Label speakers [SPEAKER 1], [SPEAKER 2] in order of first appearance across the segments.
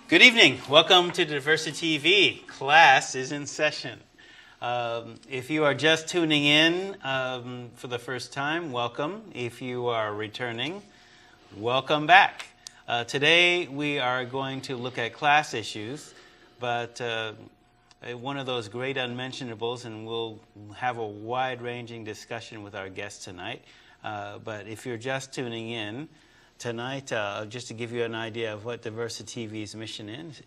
[SPEAKER 1] Good evening. Welcome to DiversiTV. Class is in session. If you are just tuning in for the first time, welcome. If you are returning, welcome back. Today we are going to look at class issues, but one of those great unmentionables, and we'll have a wide-ranging discussion with our guests tonight. But if you're just tuning in, tonight, just to give you an idea of what DiversiTV's mission is,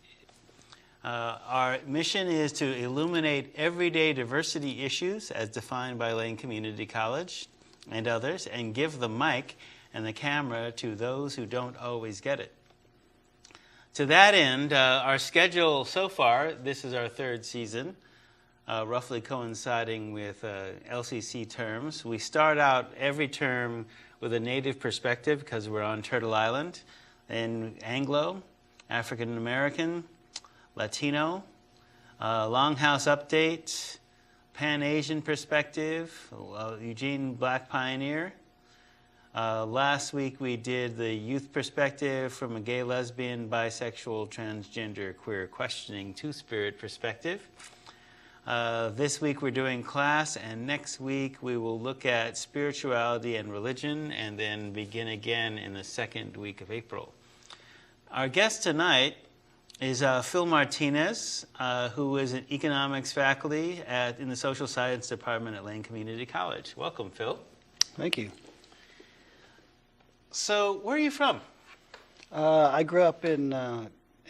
[SPEAKER 1] our mission is to illuminate everyday diversity issues as defined by Lane Community College and others, and give the mic and the camera to those who don't always get it. To that end, our schedule so far, this is our third season, roughly coinciding with LCC terms. We start out every term with a native perspective because we're on Turtle Island, and Anglo, African American, Latino, Longhouse update, Pan-Asian perspective, Eugene Black Pioneer. Last week we did the youth perspective from a gay, lesbian, bisexual, transgender, queer, questioning, two-spirit perspective. This week we're doing class, and next week we will look at spirituality and religion, and then begin again in the second week of April. Our guest tonight is Phil Martinez, who is an economics faculty in the social science department at Lane Community College. Welcome, Phil.
[SPEAKER 2] Thank you.
[SPEAKER 1] So, where are you from?
[SPEAKER 2] I grew up in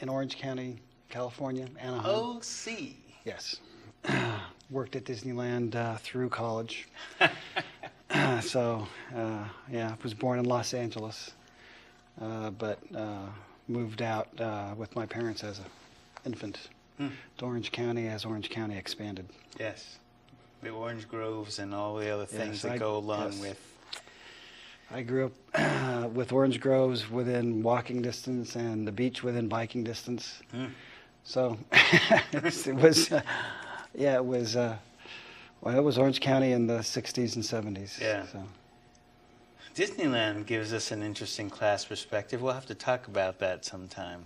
[SPEAKER 2] Orange County, California, Anaheim.
[SPEAKER 1] OC.
[SPEAKER 2] Yes. Worked at Disneyland through college. So, yeah, was born in Los Angeles, but moved out with my parents as an infant to Orange County as Orange County expanded.
[SPEAKER 1] Yes. The orange groves and all the other things that go along with.
[SPEAKER 2] I grew up with orange groves within walking distance and the beach within biking distance. So it was, yeah, it was, well, it was Orange County in the 60s and 70s.
[SPEAKER 1] Yeah.
[SPEAKER 2] So.
[SPEAKER 1] Disneyland gives us an interesting class perspective. We'll have to talk about that sometime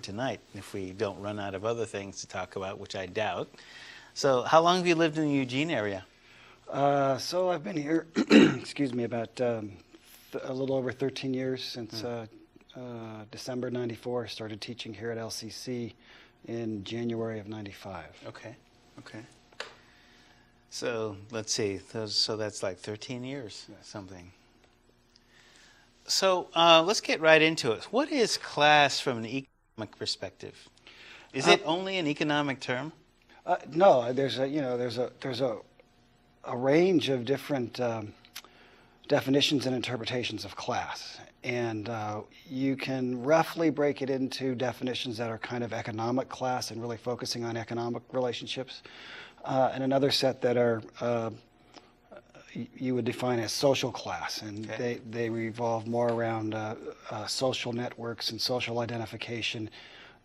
[SPEAKER 1] tonight, if we don't run out of other things to talk about, which I doubt. So how long have you lived in the Eugene area?
[SPEAKER 2] So I've been here, excuse me, about a little over 13 years, since December '94. Started teaching here at LCC in January of '95.
[SPEAKER 1] Okay, okay. So let's see, so that's like 13 years, something. So let's get right into it. What is class from an economic perspective? Is it only an economic term?
[SPEAKER 2] No, there's a range of different definitions and interpretations of class, and you can roughly break it into definitions that are kind of economic class and really focusing on economic relationships, and another set that are you would define as social class, and okay. they revolve more around social networks and social identification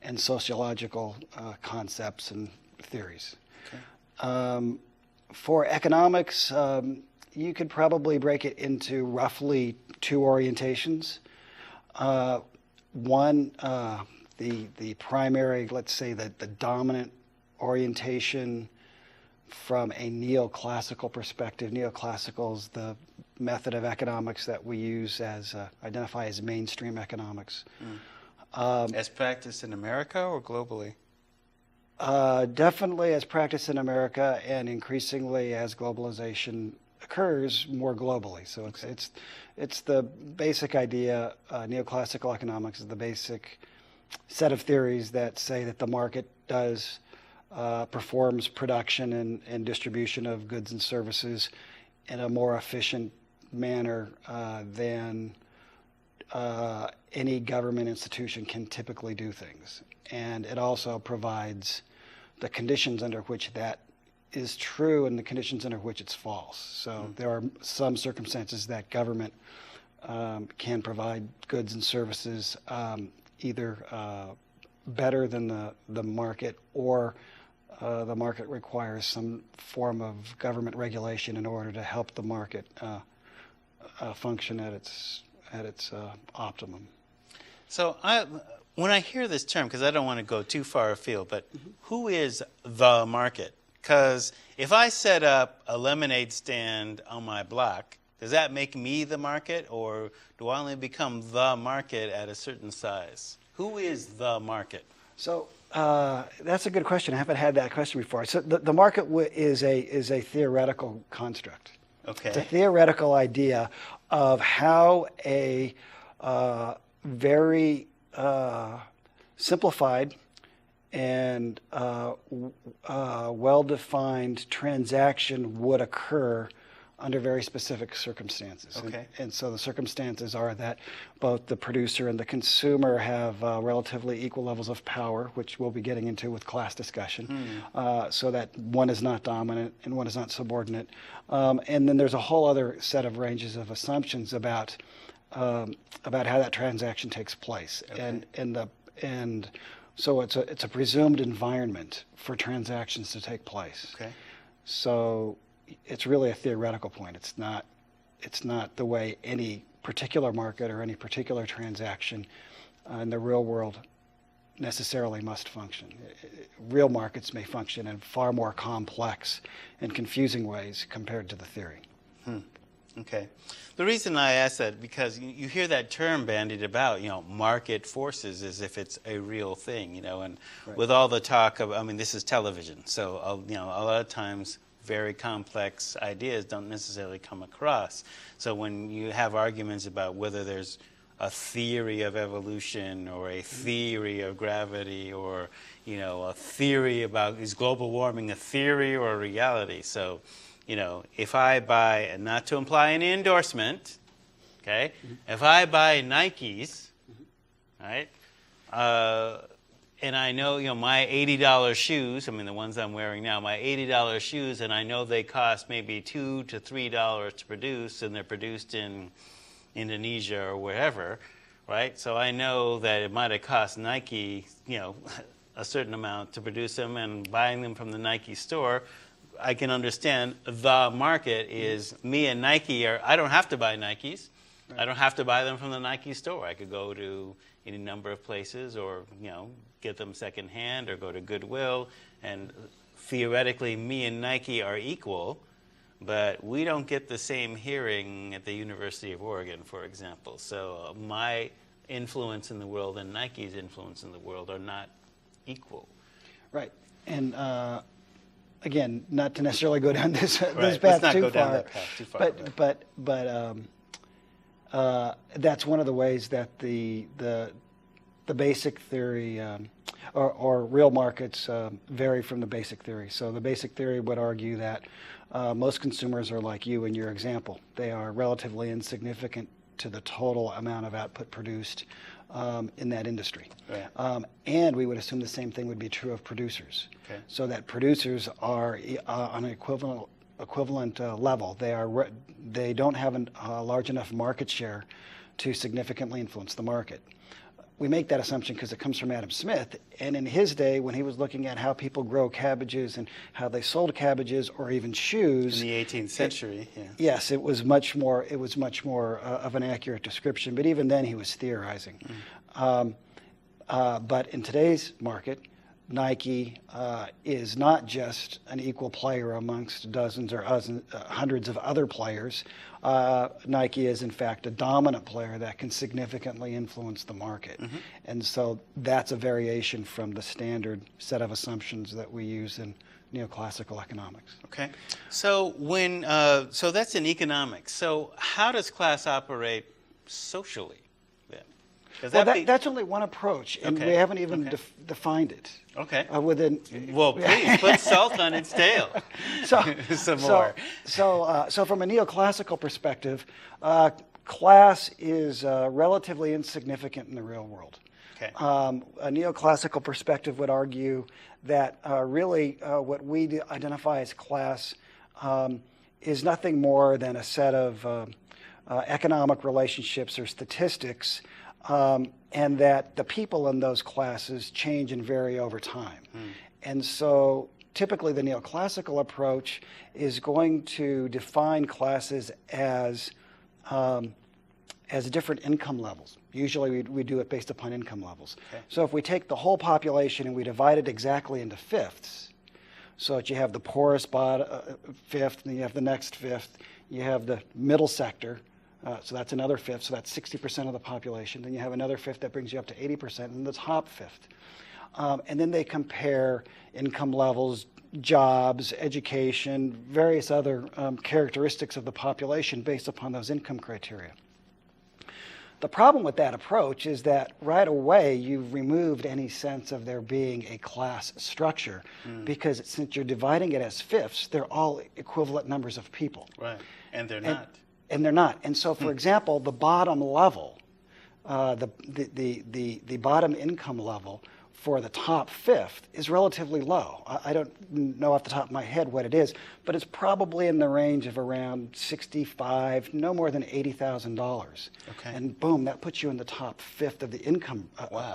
[SPEAKER 2] and sociological concepts and theories. Okay. For economics, you could probably break it into roughly two orientations. One, the primary, let's say the dominant orientation from a neoclassical perspective. Neoclassical is the method of economics that we use as identify as mainstream economics.
[SPEAKER 1] As practiced in America or globally?
[SPEAKER 2] Definitely as practiced in America, and increasingly as globalization occurs more globally. So it's the basic idea. Neoclassical economics is the basic set of theories that say that the market performs production and distribution of goods and services in a more efficient manner than any government institution can typically do things. And it also provides the conditions under which that is true and the conditions under which it's false. So there are some circumstances that government can provide goods and services either better than the market, or the market requires some form of government regulation in order to help the market function at its optimum.
[SPEAKER 1] So when I hear this term, because I don't want to go too far afield, but who is the market? Because if I set up a lemonade stand on my block, does that make me the market, or do I only become the market at a certain size? Who is the market?
[SPEAKER 2] So that's a good question. I haven't had that question before. So the market is a theoretical construct.
[SPEAKER 1] Okay.
[SPEAKER 2] It's a theoretical idea of how a very simplified and well-defined transaction would occur under very specific circumstances.
[SPEAKER 1] Okay.
[SPEAKER 2] And so the circumstances are that both the producer and the consumer have relatively equal levels of power, which we'll be getting into with class discussion, so that one is not dominant and one is not subordinate. And then there's a whole other set of ranges of assumptions about how that transaction takes place.
[SPEAKER 1] Okay.
[SPEAKER 2] And so it's a presumed environment for transactions to take place.
[SPEAKER 1] Okay.
[SPEAKER 2] So it's really a theoretical point. It's not the way any particular market or any particular transaction in the real world necessarily must function. Real markets may function in far more complex and confusing ways compared to the theory.
[SPEAKER 1] Okay. The reason I ask that, because you hear that term bandied about, market forces, as if it's a real thing, and
[SPEAKER 2] Right.
[SPEAKER 1] with all the talk of, this is television, so, a lot of times very complex ideas don't necessarily come across. So when you have arguments about whether there's a theory of evolution or a theory of gravity or, a theory about is global warming a theory or a reality. So, if I buy, and not to imply any endorsement, okay, if I buy Nikes, right, and I know, my $80 shoes, the ones I'm wearing now, my $80 shoes, and I know they cost maybe $2 to $3 to produce, and they're produced in Indonesia or wherever, right? So I know that it might have cost Nike, a certain amount to produce them, and buying them from the Nike store, I can understand the market is me and Nike I don't have to buy Nikes. Right. I don't have to buy them from the Nike store. I could go to any number of places or, get them secondhand or go to Goodwill. And theoretically, me and Nike are equal, but we don't get the same hearing at the University of Oregon, for example. So my influence in the world and Nike's influence in the world are not equal.
[SPEAKER 2] Right. And again, not to necessarily go down this
[SPEAKER 1] Right.
[SPEAKER 2] path
[SPEAKER 1] Let's not
[SPEAKER 2] too
[SPEAKER 1] go
[SPEAKER 2] far,
[SPEAKER 1] down that path too far.
[SPEAKER 2] But that's one of the ways that the basic theory or real markets vary from the basic theory. So the basic theory would argue that most consumers are like you in your example. They are relatively insignificant to the total amount of output produced in that industry.
[SPEAKER 1] Right.
[SPEAKER 2] And we would assume the same thing would be true of producers.
[SPEAKER 1] Okay.
[SPEAKER 2] So that producers are on an equivalent level. They don't have a large enough market share to significantly influence the market. We make that assumption because it comes from Adam Smith, and in his day, when he was looking at how people grow cabbages and how they sold cabbages or even shoes
[SPEAKER 1] in the 18th century,
[SPEAKER 2] yes, it was much more of an accurate description. But even then, he was theorizing. But in today's market, Nike is not just an equal player amongst dozens or hundreds of other players. Nike is, in fact, a dominant player that can significantly influence the market. And so that's a variation from the standard set of assumptions that we use in neoclassical economics.
[SPEAKER 1] Okay. So so that's in economics. So how does class operate socially then?
[SPEAKER 2] Well, that's only one approach, and we haven't even defined it.
[SPEAKER 1] Okay.
[SPEAKER 2] Well,
[SPEAKER 1] please put salt on its tail. Some more.
[SPEAKER 2] So from a neoclassical perspective, class is relatively insignificant in the real world.
[SPEAKER 1] Okay.
[SPEAKER 2] A neoclassical perspective would argue that really what we identify as class is nothing more than a set of economic relationships or statistics, and that the people in those classes change and vary over time. And so typically the neoclassical approach is going to define classes as as different income levels. Usually we do it based upon income levels.
[SPEAKER 1] Okay.
[SPEAKER 2] So if we take the whole population and we divide it exactly into fifths, so that you have the poorest fifth, and you have the next fifth, you have the middle sector, so that's another fifth, so that's 60% of the population. Then you have another fifth that brings you up to 80%, and the top fifth. And then they compare income levels, jobs, education, various other characteristics of the population based upon those income criteria. The problem with that approach is that right away you've removed any sense of there being a class structure, because since you're dividing it as fifths, they're all equivalent numbers of people.
[SPEAKER 1] Right, and they're not.
[SPEAKER 2] And they're not. And so, for example, the bottom level, the bottom income level for the top fifth is relatively low. I don't know off the top of my head what it is, but it's probably in the range of around $65,000, no more than $80,000.
[SPEAKER 1] Okay.
[SPEAKER 2] And boom, that puts you in the top fifth of the income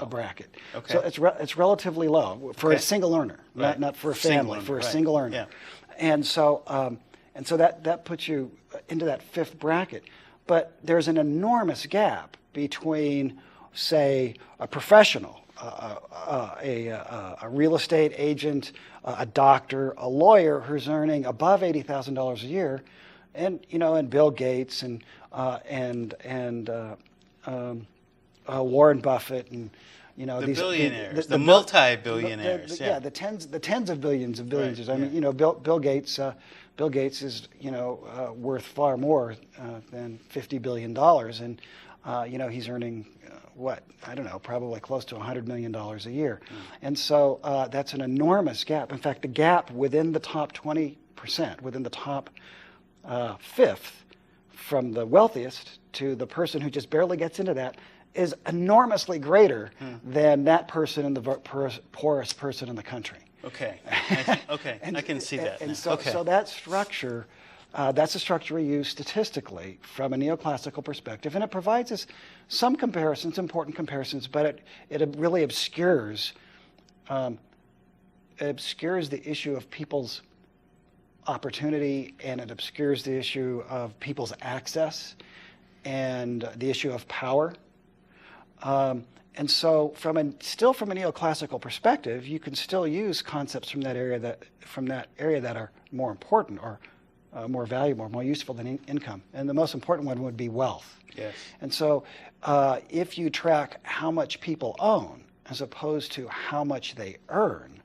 [SPEAKER 2] bracket.
[SPEAKER 1] Okay.
[SPEAKER 2] So it's relatively low for a single earner,
[SPEAKER 1] Right.
[SPEAKER 2] not for a family, for a single earner.
[SPEAKER 1] Yeah.
[SPEAKER 2] And so that puts you into that fifth bracket. But there's an enormous gap between, say, a professional, a real estate agent, a doctor, a lawyer who's earning above $80,000 a year, and Bill Gates and Warren Buffett and
[SPEAKER 1] the billionaires, the multi-billionaires,
[SPEAKER 2] the tens of billions of billions.
[SPEAKER 1] Right,
[SPEAKER 2] I mean, Bill Gates is worth far more than $50 billion, and he's earning I don't know, probably close to $100 million a year. And so that's an enormous gap. In fact, the gap within the top 20%, within the top fifth, from the wealthiest to the person who just barely gets into that, is enormously greater than that person and the poorest person in the country.
[SPEAKER 1] Okay. Okay. I can see that.
[SPEAKER 2] And so that structure, that's a structure we use statistically from a neoclassical perspective, and it provides us some comparisons, important comparisons, but it really obscures the issue of people's opportunity, and it obscures the issue of people's access and the issue of power. And so, from a neoclassical perspective, you can still use concepts from that area that are more important or more valuable, more useful than income. And the most important one would be wealth.
[SPEAKER 1] Yes.
[SPEAKER 2] And so, if you track how much people own as opposed to how much they earn,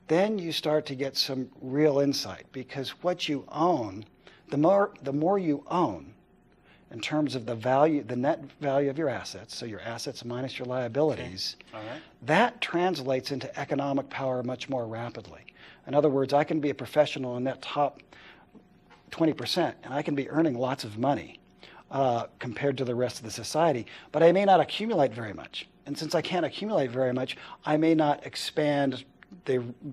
[SPEAKER 2] then you start to get some real insight, because what you own, the more you own, in terms of the net value of your assets, so your assets minus your liabilities,
[SPEAKER 1] okay. All right.
[SPEAKER 2] That translates into economic power much more rapidly. In other words, I can be a professional in that top 20%, and I can be earning lots of money compared to the rest of the society, but I may not accumulate very much. And since I can't accumulate very much, I may not expand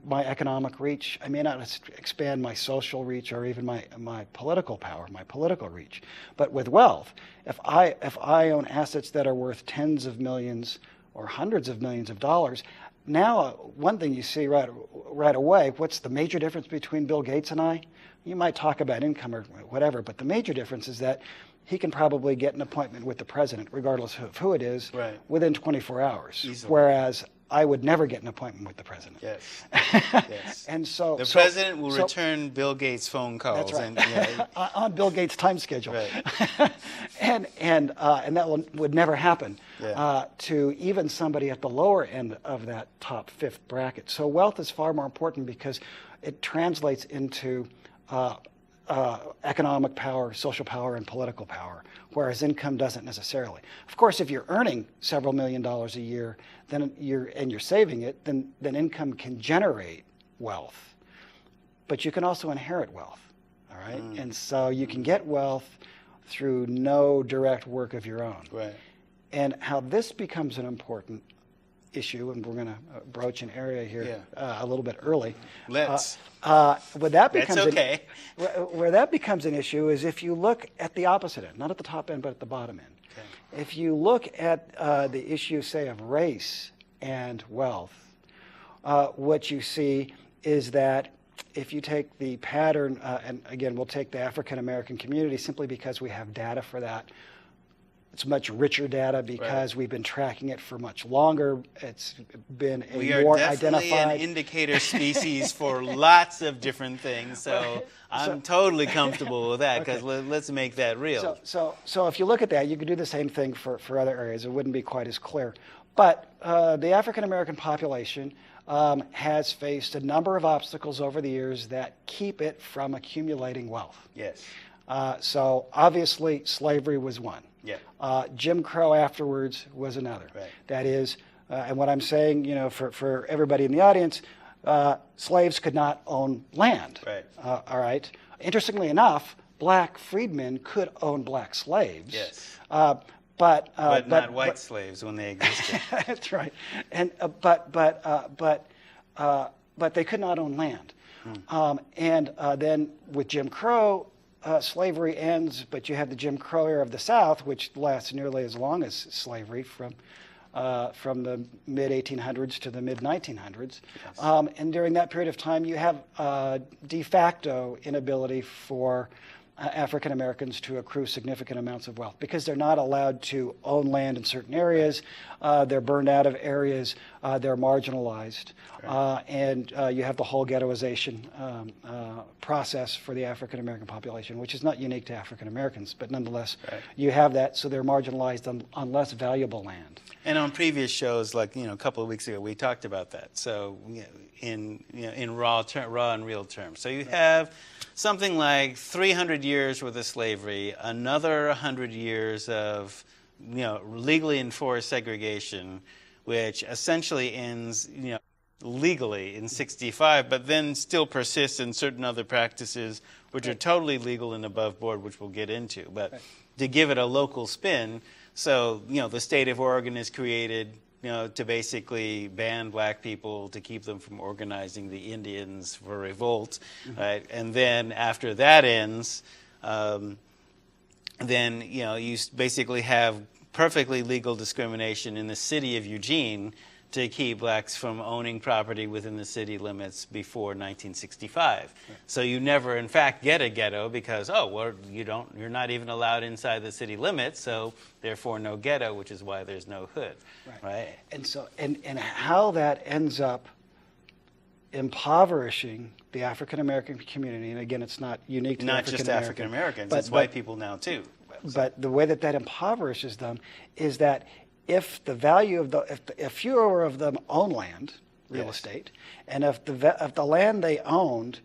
[SPEAKER 2] my economic reach. I may not expand my social reach or even my political power, my political reach. But with wealth, if I own assets that are worth tens of millions or hundreds of millions of dollars, now one thing you see right away, what's the major difference between Bill Gates and I? You might talk about income or whatever, but the major difference is that he can probably get an appointment with the president, regardless of who it is,
[SPEAKER 1] right,
[SPEAKER 2] within 24 hours.
[SPEAKER 1] Easily.
[SPEAKER 2] Whereas I would never get an appointment with the president.
[SPEAKER 1] Yes. Yes.
[SPEAKER 2] And so
[SPEAKER 1] the president will return Bill Gates' phone calls.
[SPEAKER 2] That's right. On Bill Gates' time schedule.
[SPEAKER 1] Right.
[SPEAKER 2] and that would never happen to even somebody at the lower end of that top fifth bracket. So wealth is far more important because it translates into economic power, social power, and political power, whereas income doesn't necessarily. Of course, if you're earning several $1 million a year, then you're saving it, then income can generate wealth, but you can also inherit wealth. All right, and so you can get wealth through no direct work of your own.
[SPEAKER 1] Right.
[SPEAKER 2] And how this becomes an important issue, and we're going to broach an area here a little bit early.
[SPEAKER 1] Let's.
[SPEAKER 2] Where that becomes
[SPEAKER 1] That's okay.
[SPEAKER 2] where that becomes an issue is if you look at the opposite end, not at the top end, but at the bottom end. Okay. If you look at the issue, say, of race and wealth, what you see is that if you take the pattern, and again, we'll take the African American community simply because we have data for that. It's much richer data because we've been tracking it for much longer. It's been a
[SPEAKER 1] we are
[SPEAKER 2] more
[SPEAKER 1] definitely
[SPEAKER 2] identified
[SPEAKER 1] an indicator species for lots of different things. So I'm totally comfortable with that because let's make that real.
[SPEAKER 2] So if you look at that, you could do the same thing for other areas. It wouldn't be quite as clear. But the African American population has faced a number of obstacles over the years that keep it from accumulating wealth.
[SPEAKER 1] Yes.
[SPEAKER 2] So obviously slavery was one.
[SPEAKER 1] Yeah.
[SPEAKER 2] Jim Crow afterwards was another.
[SPEAKER 1] Right.
[SPEAKER 2] That is, and what I'm saying, for everybody in the audience, slaves could not own land.
[SPEAKER 1] Right.
[SPEAKER 2] All right. Interestingly enough, black freedmen could own black slaves.
[SPEAKER 1] Yes.
[SPEAKER 2] But
[SPEAKER 1] not white slaves when they existed.
[SPEAKER 2] That's right. And but they could not own land. And then with Jim Crow, slavery ends, but you have the Jim Crow era of the South, which lasts nearly as long as slavery from the mid-1800s to the mid-1900s. Yes. And during that period of time, you have de facto inability for African Americans to accrue significant amounts of wealth because they're not allowed to own land in certain areas. They're burned out of areas. They're marginalized. And you have the whole ghettoization process for the African American population, which is not unique to African Americans, but nonetheless, you have that. So they're marginalized on less valuable land.
[SPEAKER 1] And on previous shows, like a couple of weeks ago, we talked about that. So in raw and real terms. So you have something like 300 years worth of slavery, another 100 years of legally enforced segregation, which essentially ends legally in 65, but then still persists in certain other practices which are totally legal and above board, which we'll get into. But to give it a local spin, so the state of Oregon is created to basically ban black people to keep them from organizing the Indians for revolt, right? And then after that ends, then you basically have perfectly legal discrimination in the city of Eugene to keep blacks from owning property within the city limits before 1965. Right. So you never, in fact, get a ghetto because you're not even allowed inside the city limits, so therefore no ghetto, which is why there's no hood, right? And
[SPEAKER 2] so and how that ends up impoverishing the African American community, and again, it's not unique to
[SPEAKER 1] not just African Americans, it's white people now too.
[SPEAKER 2] But the way that impoverishes them is that if the value of if fewer of them own land, real estate, and if the land they owned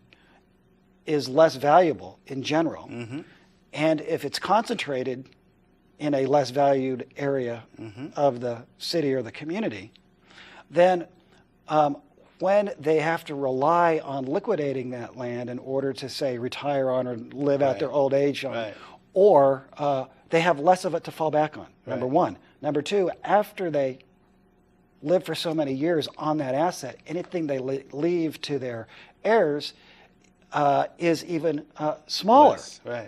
[SPEAKER 2] is less valuable in general, and if it's concentrated in a less valued area of the city or the community, then when they have to rely on liquidating that land in order to, say, retire on or live out their old age on, or they have less of it to fall back on, number one. Number two, after they live for so many years on that asset, anything they leave to their heirs is even smaller.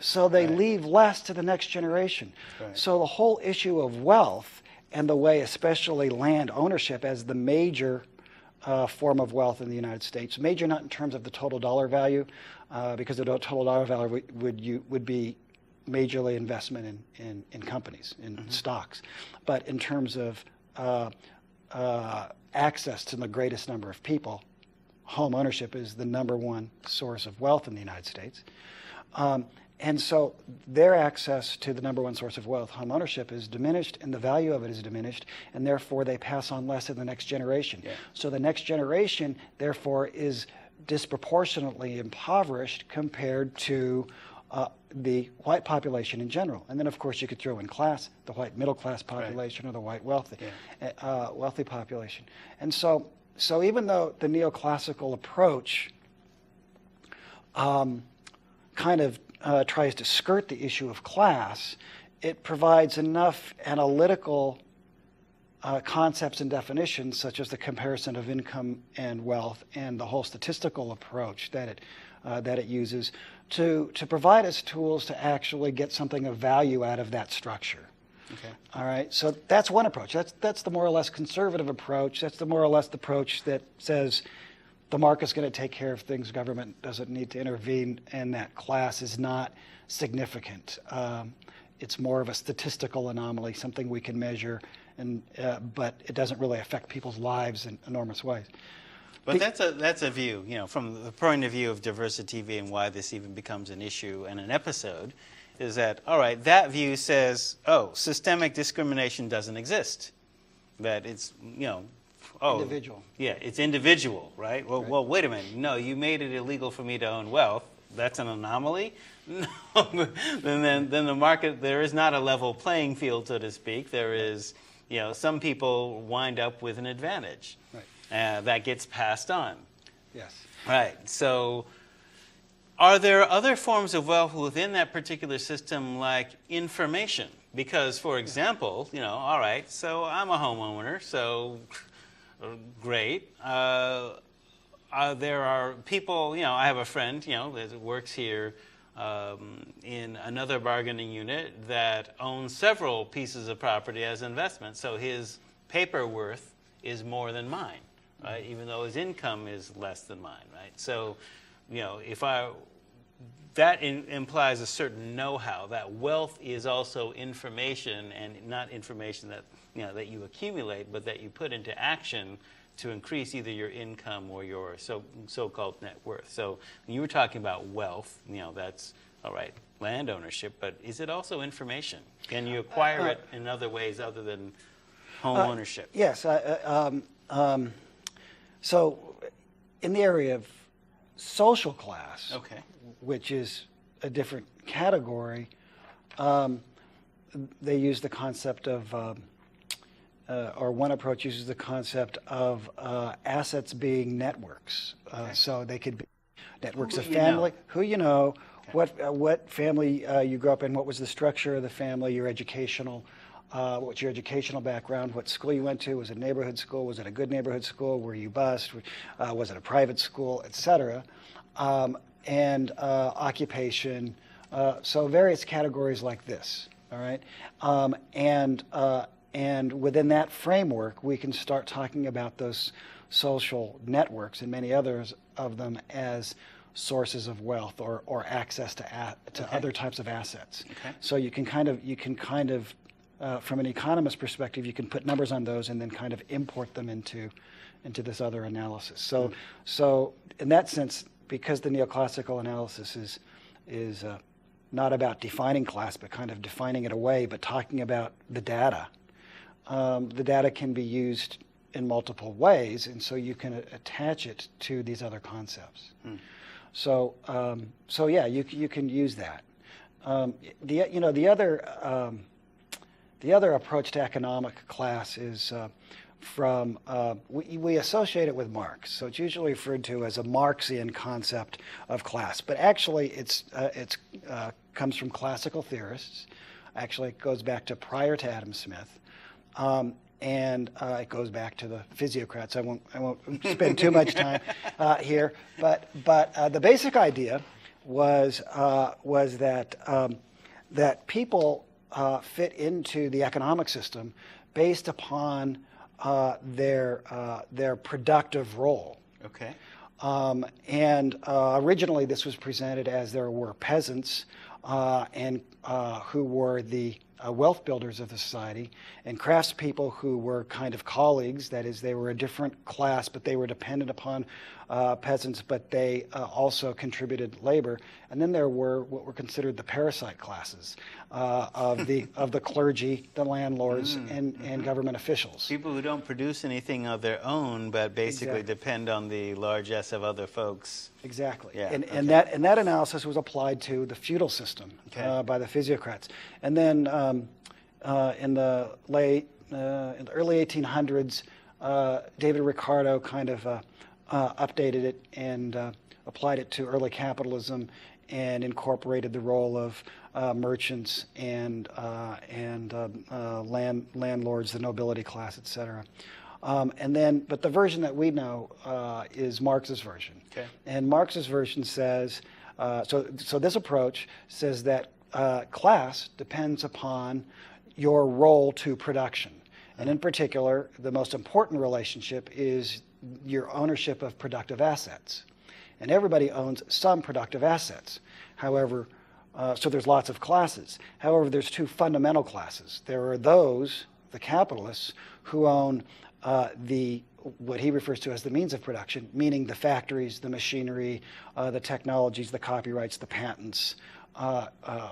[SPEAKER 2] So they leave less to the next generation. So the whole issue of wealth and the way especially land ownership as the major form of wealth in the United States, major not in terms of the total dollar value, because the total dollar value would be majorly investment in companies, in stocks. But in terms of access to the greatest number of people, home ownership is the number one source of wealth in the United States. And so their access to the number one source of wealth, home ownership, is diminished, and the value of it is diminished, and therefore they pass on less to the next generation. So the next generation, therefore, is disproportionately impoverished compared to the white population in general. And then, of course, you could throw in class, the white middle class population or the white wealthy population. And so even though the neoclassical approach kind of tries to skirt the issue of class, it provides enough analytical concepts and definitions, such as the comparison of income and wealth and the whole statistical approach that it uses, to provide us tools to actually get something of value out of that structure. All right, so that's one approach. That's the more or less conservative approach. That's the more or less the approach that says the market's going to take care of things, government doesn't need to intervene, and that class is not significant. it's more of a statistical anomaly, something we can measure, and but it doesn't really affect people's lives in enormous ways.
[SPEAKER 1] But that's a view, from the point of view of DiversiTV and why this even becomes an issue and an episode, is that, all right, that view says, oh, systemic discrimination doesn't exist. That it's,
[SPEAKER 2] Individual.
[SPEAKER 1] Yeah, it's individual, right? Well,
[SPEAKER 2] Right.
[SPEAKER 1] well, wait a minute. No, you made it illegal for me to own wealth. That's an anomaly? No. then the market, there is not a level playing field, so to speak. There is, some people wind up with an advantage.
[SPEAKER 2] Right.
[SPEAKER 1] That gets passed on.
[SPEAKER 2] Yes.
[SPEAKER 1] Right. So are there other forms of wealth within that particular system, like information? Because, for example, all right, so I'm a homeowner, so great. There are people, I have a friend, that works here in another bargaining unit that owns several pieces of property as investment. So his paper worth is more than mine, right? Even though his income is less than mine, right? So, that implies a certain know-how. That wealth is also information, and not information that that you accumulate, but that you put into action to increase either your income or your so-called net worth. So when you were talking about wealth, that's all right, land ownership, but is it also information? Can you acquire it in other ways other than home ownership?
[SPEAKER 2] Yes. So in the area of social class,
[SPEAKER 1] Okay.
[SPEAKER 2] which is a different category, they use the concept of, or one approach uses the concept of assets being networks. So they could be networks of family, who you know, what family you grew up in, what was the structure of the family, your educational, what's your educational background, what school you went to, was it a neighborhood school, was it a good neighborhood school, were you bused, was it a private school, etc. And occupation, so various categories like this, all right? And within that framework, we can start talking about those social networks and many others of them as sources of wealth or access to other types of assets.
[SPEAKER 1] Okay.
[SPEAKER 2] So you can kind of from an economist perspective, you can put numbers on those and then kind of import them into this other analysis. So in that sense, because the neoclassical analysis is not about defining class, but kind of defining it away, but talking about the data. The data can be used in multiple ways, and so you can attach it to these other concepts. So yeah, you can use that. The other approach to economic class is from we associate it with Marx, so it's usually referred to as a Marxian concept of class, but actually it's comes from classical theorists. Actually, it goes back to prior to Adam Smith, and it goes back to the physiocrats. I won't spend too much time here, but the basic idea was that people fit into the economic system based upon their productive role.
[SPEAKER 1] Okay.
[SPEAKER 2] And originally this was presented as there were peasants and who were the wealth builders of the society, and craftspeople who were kind of colleagues. That is, they were a different class, but they were dependent upon peasants, but they also contributed labor. And then there were what were considered the parasite classes of the clergy, the landlords, and government officials.
[SPEAKER 1] People who don't produce anything of their own, but basically
[SPEAKER 2] Exactly.
[SPEAKER 1] depend on the largesse of other folks.
[SPEAKER 2] Exactly.
[SPEAKER 1] Yeah,
[SPEAKER 2] And that analysis was applied to the feudal system by the physiocrats. And then in the early 1800s, David Ricardo kind of updated it and applied it to early capitalism and incorporated the role of merchants and landlords, the nobility class, etc. But the version that we know is Marx's version.
[SPEAKER 1] Okay.
[SPEAKER 2] And Marx's version says, so this approach says that class depends upon your role to production. And in particular, the most important relationship is your ownership of productive assets. And everybody owns some productive assets. However, So there's lots of classes. However, there's two fundamental classes. There are those, the capitalists, who own what he refers to as the means of production, meaning the factories, the machinery, the technologies, the copyrights, the patents, the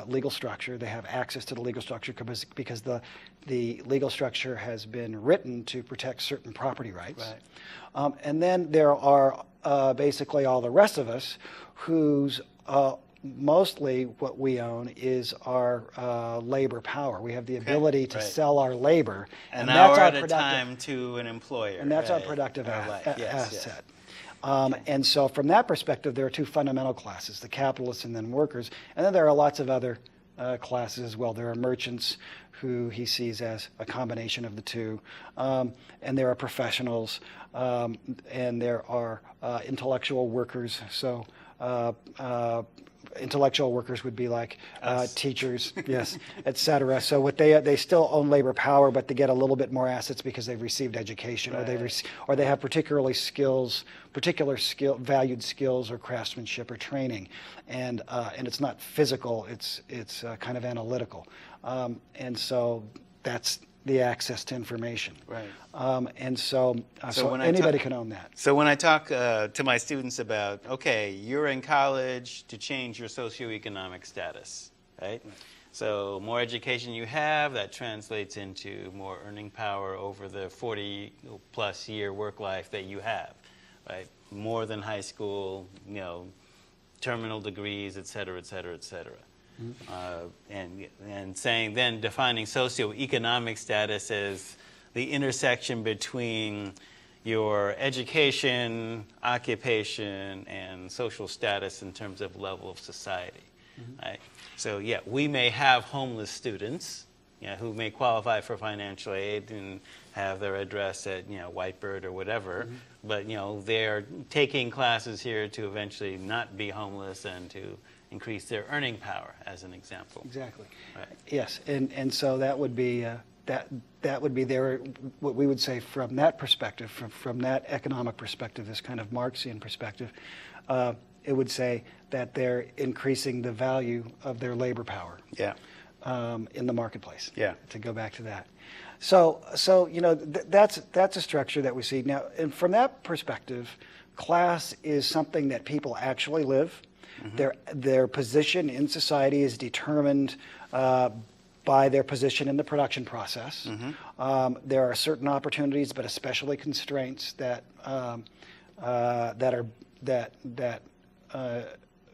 [SPEAKER 2] legal structure. They have access to the legal structure because the legal structure has been written to protect certain property rights.
[SPEAKER 1] Right.
[SPEAKER 2] And then there are basically all the rest of us whose mostly what we own is our labor power. We have the ability to sell our labor.
[SPEAKER 1] An hour at a time to an employer.
[SPEAKER 2] And that's our productive asset. And so from that perspective, there are two fundamental classes, the capitalists and then workers. And then there are lots of other classes as well. There are merchants who he sees as a combination of the two. And there are professionals, and there are intellectual workers. So intellectual workers would be like teachers, yes, et cetera. So what they still own labor power, but they get a little bit more assets because they've received education, or they have particular valued skills or craftsmanship or training, and it's not physical, it's kind of analytical, and so that's the access to information.
[SPEAKER 1] Right.
[SPEAKER 2] And so anybody can own that.
[SPEAKER 1] So when I talk to my students about, okay, you're in college to change your socioeconomic status, right? So more education you have, that translates into more earning power over the 40-plus year work life that you have, right? More than high school, terminal degrees, et cetera, et cetera, et cetera. And saying then defining socioeconomic status as the intersection between your education, occupation, and social status in terms of level of society. Right? So yeah, we may have homeless students who may qualify for financial aid and have their address at Whitebird or whatever, but they're taking classes here to eventually not be homeless and to increase their earning power, as an example.
[SPEAKER 2] Exactly.
[SPEAKER 1] Right.
[SPEAKER 2] Yes, and so that would be that would be what we would say from that perspective, from that economic perspective, this kind of Marxian perspective. It would say that they're increasing the value of their labor power.
[SPEAKER 1] Yeah.
[SPEAKER 2] In the marketplace.
[SPEAKER 1] Yeah.
[SPEAKER 2] To go back to that. So that's a structure that we see now, and from that perspective, class is something that people actually live. Their position in society is determined by their position in the production process. There are certain opportunities, but especially constraints that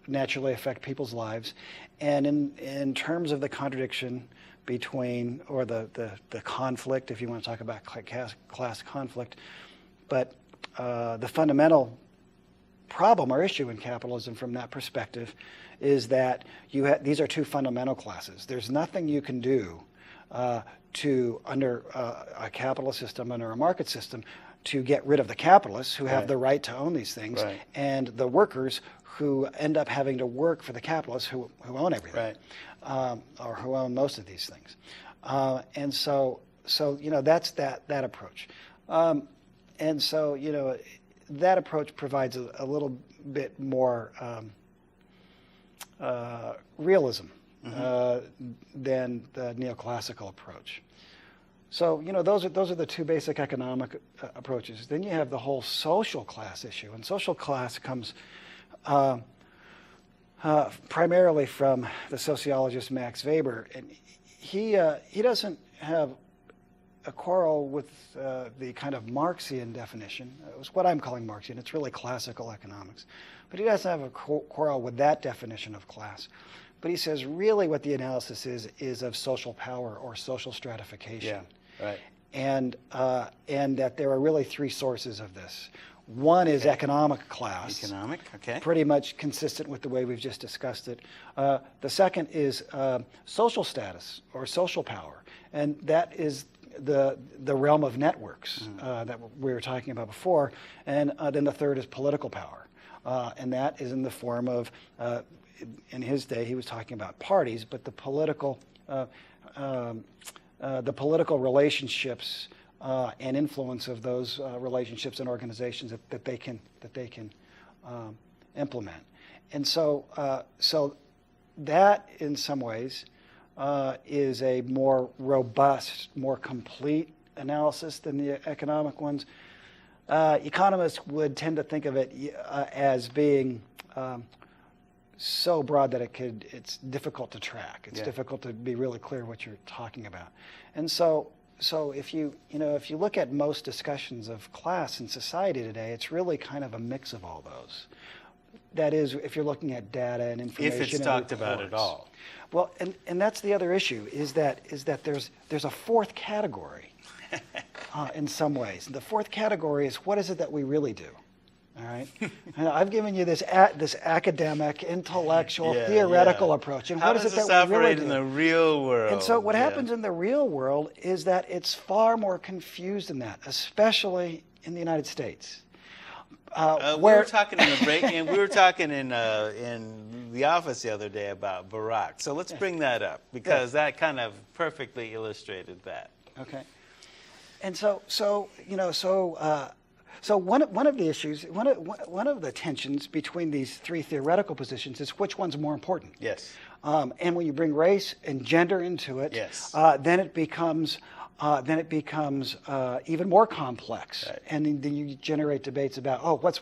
[SPEAKER 2] naturally affect people's lives. And in terms of the contradiction between, or the conflict, if you want to talk about class conflict, but the fundamental problem or issue in capitalism from that perspective is that these are two fundamental classes. There's nothing you can do under a capitalist system, under a market system, to get rid of the capitalists who have the right to own these things, and the workers who end up having to work for the capitalists who own everything, or who own most of these things. And so that's that approach. And so that approach provides a little bit more realism than the neoclassical approach. So those are the two basic economic approaches. Then you have the whole social class issue, and social class comes primarily from the sociologist Max Weber, and he doesn't have a quarrel with the kind of Marxian definition. It was what I'm calling Marxian. It's really classical economics. But he doesn't have a quarrel with that definition of class. But he says really what the analysis is of social power or social stratification.
[SPEAKER 1] Yeah, right.
[SPEAKER 2] And that there are really three sources of this. One is economic class.
[SPEAKER 1] Economic, okay.
[SPEAKER 2] Pretty much consistent with the way we've just discussed it. The second is social status or social power. And that is the realm of networks that we were talking about before. And then the third is political power. And that is in the form of, in his day, he was talking about parties, but the political relationships and influence of those relationships and organizations that they can implement. And so that in some ways is a more robust, more complete analysis than the economic ones. Economists would tend to think of it as being so broad that it's difficult to track. It's difficult to be really clear what you're talking about. And so if you look at most discussions of class in society today, it's really kind of a mix of all those. That is, if you're looking at data and information.
[SPEAKER 1] If it's talked about at all.
[SPEAKER 2] Well, and that's the other issue, is that there's a fourth category in some ways. And the fourth category is, what is it that we really do? All right, and I've given you this academic, intellectual, theoretical approach, and
[SPEAKER 1] how
[SPEAKER 2] what is it that
[SPEAKER 1] this
[SPEAKER 2] we really
[SPEAKER 1] operate
[SPEAKER 2] do?
[SPEAKER 1] in the real world?
[SPEAKER 2] And so, what happens in the real world is that it's far more confused than that, especially in the United States.
[SPEAKER 1] We were talking in the break, and we were talking in the office the other day about Barack. So let's bring that up, because that kind of perfectly illustrated that.
[SPEAKER 2] Okay, and so one of the issues, one of the tensions between these three theoretical positions is which one's more important.
[SPEAKER 1] Yes.
[SPEAKER 2] And when you bring race and gender into it, then it becomes even more complex,
[SPEAKER 1] right.
[SPEAKER 2] And then you generate debates about what's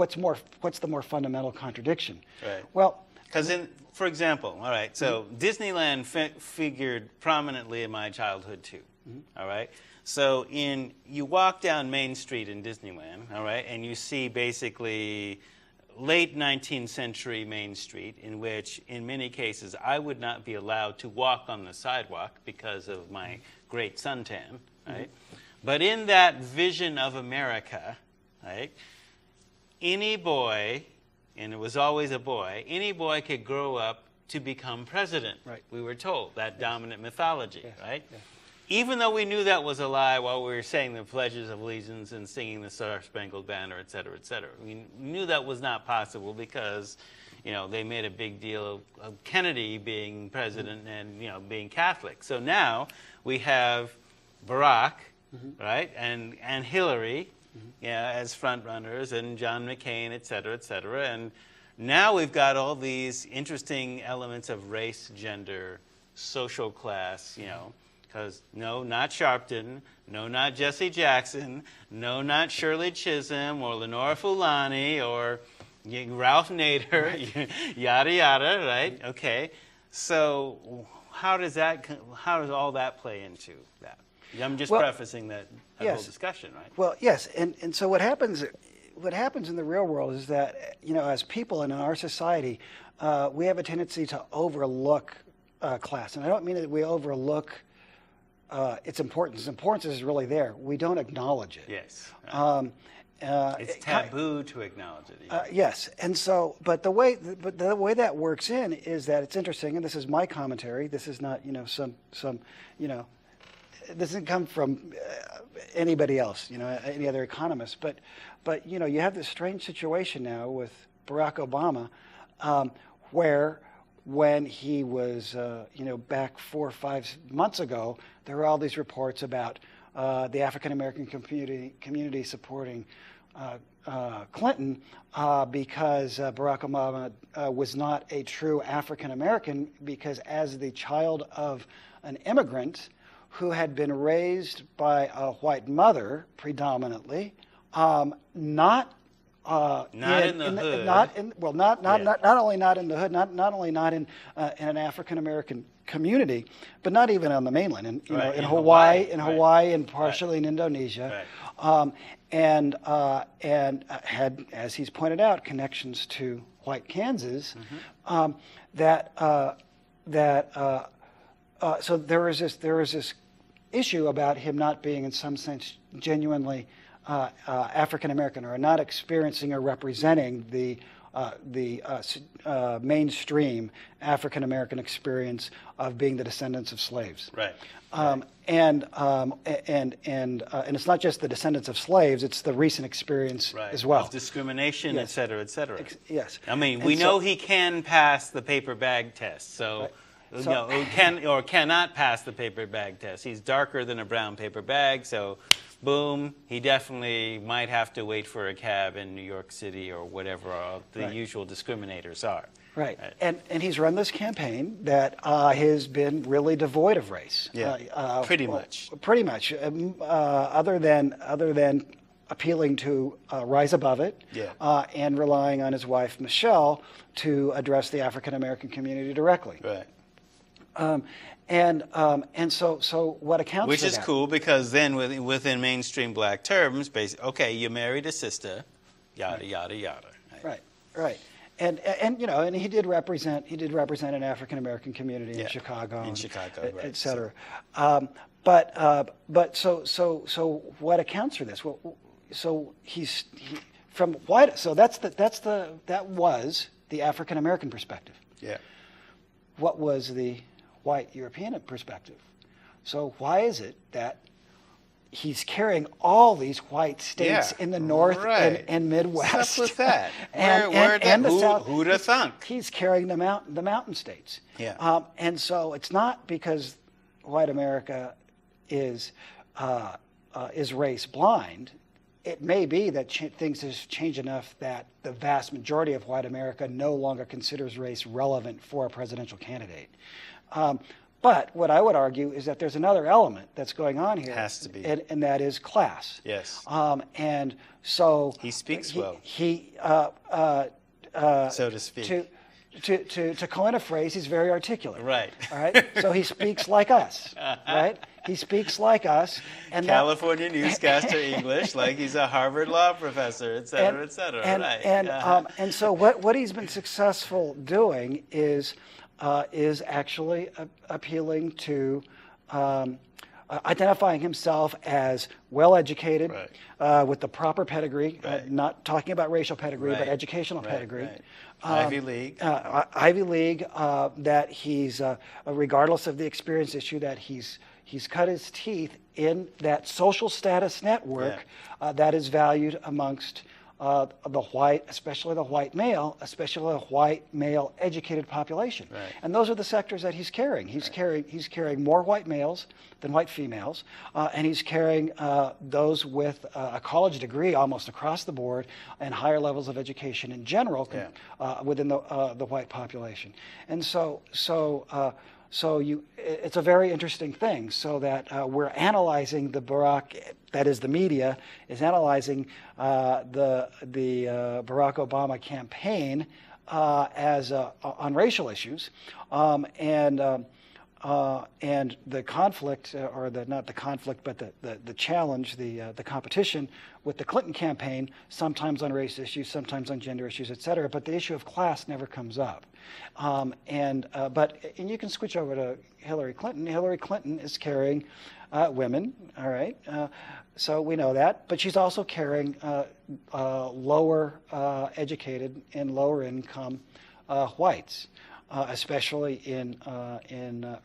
[SPEAKER 2] the more fundamental contradiction.
[SPEAKER 1] Right.
[SPEAKER 2] Well,
[SPEAKER 1] because for example, all right, so Disneyland figured prominently in my childhood too. All right. So you walk down Main Street in Disneyland, all right, and you see basically late 19th century Main Street, in which in many cases I would not be allowed to walk on the sidewalk because of my great suntan, right? But in that vision of America, right, any boy, and it was always a boy, any boy could grow up to become president.
[SPEAKER 2] Right.
[SPEAKER 1] We were told that dominant mythology, right?
[SPEAKER 2] Yes.
[SPEAKER 1] Even though we knew that was a lie while we were saying the pledges of allegiance and singing the Star-Spangled Banner, et cetera, et cetera. We knew that was not possible because, they made a big deal of Kennedy being president and, being Catholic. So now we have Barack, right, and Hillary, as front runners, and John McCain, et cetera, and now we've got all these interesting elements of race, gender, social class, because no, not Sharpton, no, not Jesse Jackson, no, not Shirley Chisholm or Lenora Fulani or Ralph Nader, yada, yada, right? Okay. So how does all that play into that? I'm just prefacing that whole discussion, right?
[SPEAKER 2] Well, yes, and so what happens in the real world is that, as people and in our society, we have a tendency to overlook class. And I don't mean that we overlook its importance. Its importance is really there. We don't acknowledge it.
[SPEAKER 1] Yes. Right. It's taboo to acknowledge it.
[SPEAKER 2] Yes, and so, but the way that works in is that it's interesting, and this is my commentary. This is not, this doesn't come from anybody else, any other economist. But you have this strange situation now with Barack Obama, where when he was, back 4 or 5 months ago, there were all these reports about the African American community supporting Clinton because Barack Obama was not a true African American, because as the child of an immigrant who had been raised by a white mother predominantly, not in the hood. Not only not in the hood, not only not in an African American community, but not even on the mainland, in Hawaii, and partially in Indonesia, and had, as he's pointed out, connections to white Kansas. So there was this issue about him not being, in some sense, genuinely African American, or not experiencing or representing the mainstream African American experience of being the descendants of slaves.
[SPEAKER 1] Right.
[SPEAKER 2] And it's not just the descendants of slaves; it's the recent experience as well.
[SPEAKER 1] Of discrimination, et cetera, et cetera.
[SPEAKER 2] Yes.
[SPEAKER 1] I mean, we know he can pass the paper bag test, so no, who can or cannot pass the paper bag test. He's darker than a brown paper bag, so boom, he definitely might have to wait for a cab in New York City or whatever the usual discriminators are.
[SPEAKER 2] Right. And he's run this campaign that has been really devoid of race.
[SPEAKER 1] Yeah. Pretty much.
[SPEAKER 2] Pretty much. Other than appealing to rise above it, and relying on his wife Michelle to address the African American community directly.
[SPEAKER 1] Right.
[SPEAKER 2] And so what accounts
[SPEAKER 1] Which
[SPEAKER 2] for
[SPEAKER 1] is
[SPEAKER 2] that?
[SPEAKER 1] cool, because then within mainstream black terms, basically, okay, you married a sister, yada yada yada.
[SPEAKER 2] Right. And he did represent an African American community in Chicago, et cetera. But so what accounts for this? Well, so from white. So that was the African American perspective.
[SPEAKER 1] Yeah.
[SPEAKER 2] What was the white European perspective? So why is it that he's carrying all these white states in the North and Midwest?
[SPEAKER 1] What's up with that?
[SPEAKER 2] and the South.
[SPEAKER 1] Who'd have thunk?
[SPEAKER 2] He's carrying the mountain states.
[SPEAKER 1] Yeah.
[SPEAKER 2] And so it's not because white America is race blind. It may be that things have changed enough that the vast majority of white America no longer considers race relevant for a presidential candidate. But what I would argue is that there's another element that's going on here.
[SPEAKER 1] Has to be.
[SPEAKER 2] And that is class.
[SPEAKER 1] Yes.
[SPEAKER 2] And so
[SPEAKER 1] he speaks well. So to speak.
[SPEAKER 2] To coin a phrase, he's very articulate.
[SPEAKER 1] Right.
[SPEAKER 2] All right. So he speaks like us. Right. He speaks like us. And
[SPEAKER 1] California newscaster English, like he's a Harvard law professor, et cetera, et cetera.
[SPEAKER 2] And so what he's been successful doing is actually appealing to identifying himself as well-educated, with the proper pedigree, not talking about racial pedigree, but educational pedigree.
[SPEAKER 1] Ivy League.
[SPEAKER 2] Ivy League, that he's, regardless of the experience issue, that he's cut his teeth in that social status network that is valued amongst the white, especially the white male, especially the white male educated population.
[SPEAKER 1] Right.
[SPEAKER 2] And those are the sectors that he's carrying. He's carrying more white males than white females, and he's carrying those with a college degree almost across the board and higher levels of education in general within the white population. And so it's a very interesting thing, so that we're analyzing the Barack, that is the media, is analyzing the Barack Obama campaign on racial issues, and the conflict, or not the conflict, but the challenge, the competition with the Clinton campaign, sometimes on race issues, sometimes on gender issues, et cetera. But the issue of class never comes up. And you can switch over to Hillary Clinton. Hillary Clinton is carrying women, all right? So we know that. But she's also carrying lower educated and lower income whites, especially in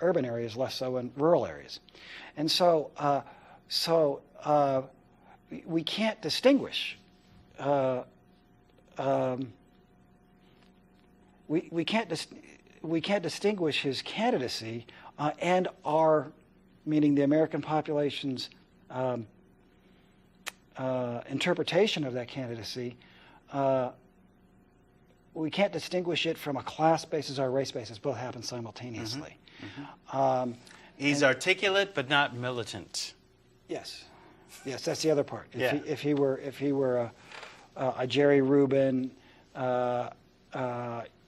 [SPEAKER 2] urban areas, less so in rural areas. And so we can't distinguish. We can't distinguish his candidacy and our, meaning the American population's interpretation of that candidacy. We can't distinguish it from a class basis or a race basis. Both happen simultaneously.
[SPEAKER 1] He's articulate but not militant.
[SPEAKER 2] Yes, that's the other part. If he were a Jerry Rubin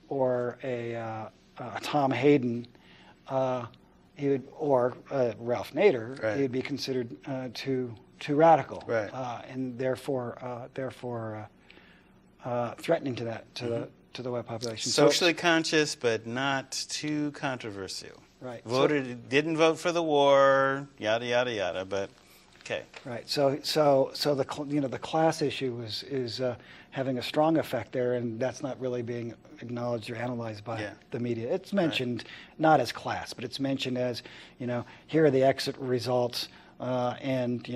[SPEAKER 2] or a Tom Hayden, he would, or Ralph Nader, he would be considered too radical, and therefore threatening to the white population.
[SPEAKER 1] Socially conscious, but not too controversial.
[SPEAKER 2] Right.
[SPEAKER 1] Didn't vote for the war, yada yada yada, but okay.
[SPEAKER 2] Right. So the class issue is having a strong effect there, and that's not really being acknowledged or analyzed by the media. It's mentioned not as class, but it's mentioned as, here are the exit results, and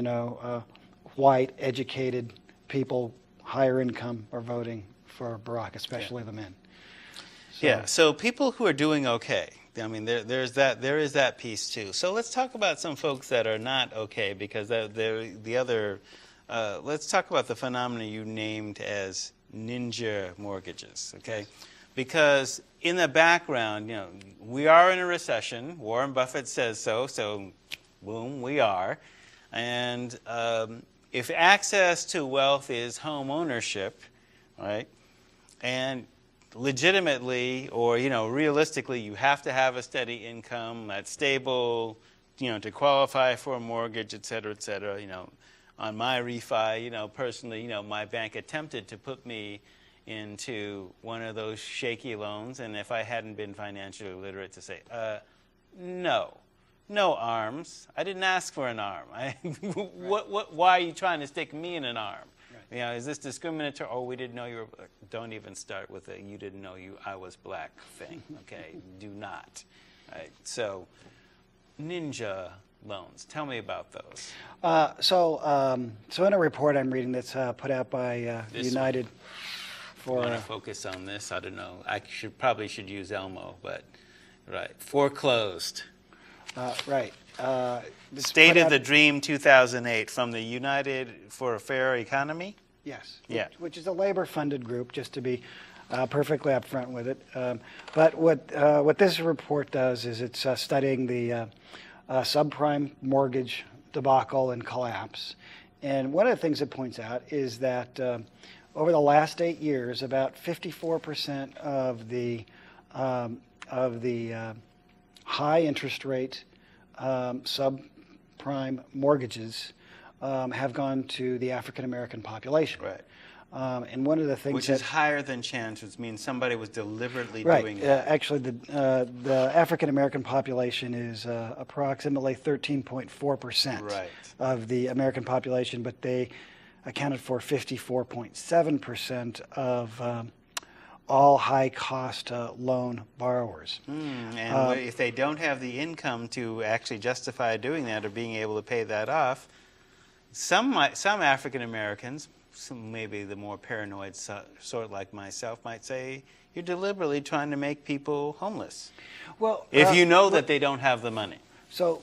[SPEAKER 2] white educated people, higher income, are voting for Barack, especially the men.
[SPEAKER 1] So people who are doing okay, I mean, there is that piece too. So let's talk about some folks that are not okay, because the other. Let's talk about the phenomenon you named as ninja mortgages. Okay, because in the background, we are in a recession. Warren Buffett says so. So, boom, we are. And if access to wealth is home ownership, right, and legitimately or realistically you have to have a steady income that's stable to qualify for a mortgage, et cetera, on my refi, personally, my bank attempted to put me into one of those shaky loans, and if I hadn't been financially literate, to say no arms, I didn't ask for an arm. Why are you trying to stick me in an arm? Right. Is this discriminatory? Oh, we didn't know you were black. Don't even start with a "you didn't know I was black" thing. Okay, do not. Right. So, ninja loans. Tell me about those. So in a report I'm reading that's put out by United. I want to focus on this. I don't know. I probably should use Elmo, but right. Foreclosed.
[SPEAKER 2] Right.
[SPEAKER 1] State of the Dream 2008 from the United for a Fair Economy?
[SPEAKER 2] Yes.
[SPEAKER 1] Yeah.
[SPEAKER 2] Which is a labor-funded group, just to be perfectly upfront with it. But what this report does is it's studying the subprime mortgage debacle and collapse. And one of the things it points out is that over the last 8 years, about 54% of the high interest rate subprime mortgages have gone to the African American population.
[SPEAKER 1] Right.
[SPEAKER 2] And one of the things
[SPEAKER 1] which is higher than chance, which means somebody was deliberately
[SPEAKER 2] right.
[SPEAKER 1] doing that.
[SPEAKER 2] Actually, the African American population is approximately 13.4%
[SPEAKER 1] right.
[SPEAKER 2] of the American population, but they accounted for 54.7% of all high-cost loan borrowers.
[SPEAKER 1] And if they don't have the income to actually justify doing that or being able to pay that off, some African Americans, maybe the more paranoid sort like myself, might say you're deliberately trying to make people homeless. Well, if you know that they don't have the money.
[SPEAKER 2] So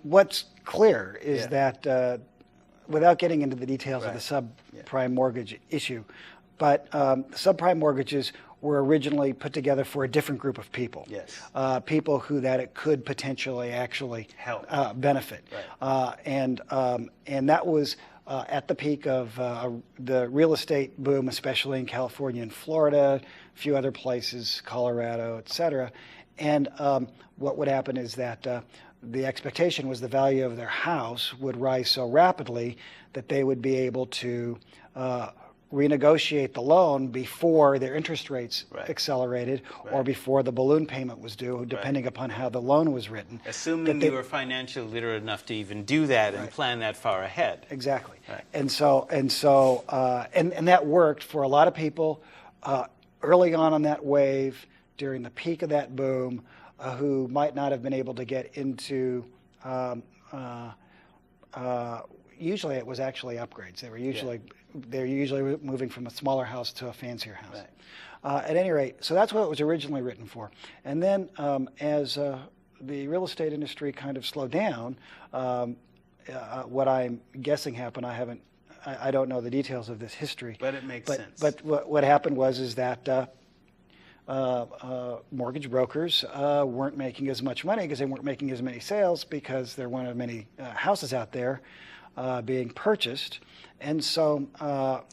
[SPEAKER 2] what's clear is that, without getting into the details of the subprime mortgage issue, but subprime mortgages were originally put together for a different group of people.
[SPEAKER 1] Yes.
[SPEAKER 2] People who that it could potentially actually
[SPEAKER 1] help
[SPEAKER 2] benefit. Right. And that was at the peak of the real estate boom, especially in California and Florida, a few other places, Colorado, et cetera. And what would happen is that the expectation was the value of their house would rise so rapidly that they would be able to renegotiate the loan before their interest rates accelerated or before the balloon payment was due, depending upon how the loan was written.
[SPEAKER 1] Assuming you were financially literate enough to even do that and plan that far ahead.
[SPEAKER 2] Exactly. Right. And that worked for a lot of people early on that wave, during the peak of that boom, who might not have been able to get into usually it was actually upgrades. They're usually moving from a smaller house to a fancier house. Right. At any rate, so that's what it was originally written for. And then as the real estate industry kind of slowed down, what I'm guessing happened, I don't know the details of this history.
[SPEAKER 1] But it makes sense.
[SPEAKER 2] But what happened is that mortgage brokers weren't making as much money because they weren't making as many sales because there weren't as many houses out there being purchased, and so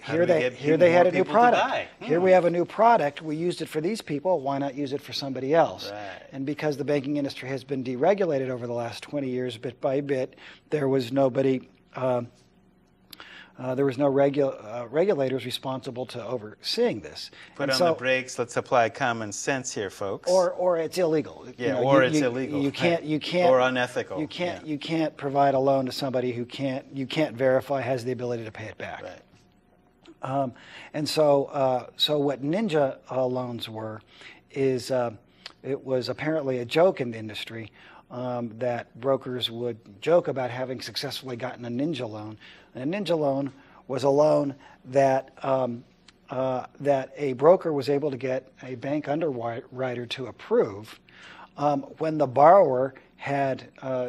[SPEAKER 2] here they had a new product. Here we have a new product. We used it for these people. Why not use it for somebody else? Right. And because the banking industry has been deregulated over the last 20 years, bit by bit, there was nobody. There was no regulators responsible to overseeing this.
[SPEAKER 1] Put on the brakes. Let's apply common sense here, folks.
[SPEAKER 2] Or it's illegal.
[SPEAKER 1] Yeah, it's illegal.
[SPEAKER 2] You can't.
[SPEAKER 1] Or unethical.
[SPEAKER 2] You can't provide a loan to somebody who you can't verify has the ability to pay it back.
[SPEAKER 1] Right.
[SPEAKER 2] And so what ninja loans were is it was apparently a joke in the industry that brokers would joke about having successfully gotten a ninja loan. And a ninja loan was a loan that that a broker was able to get a bank underwriter to approve when the borrower had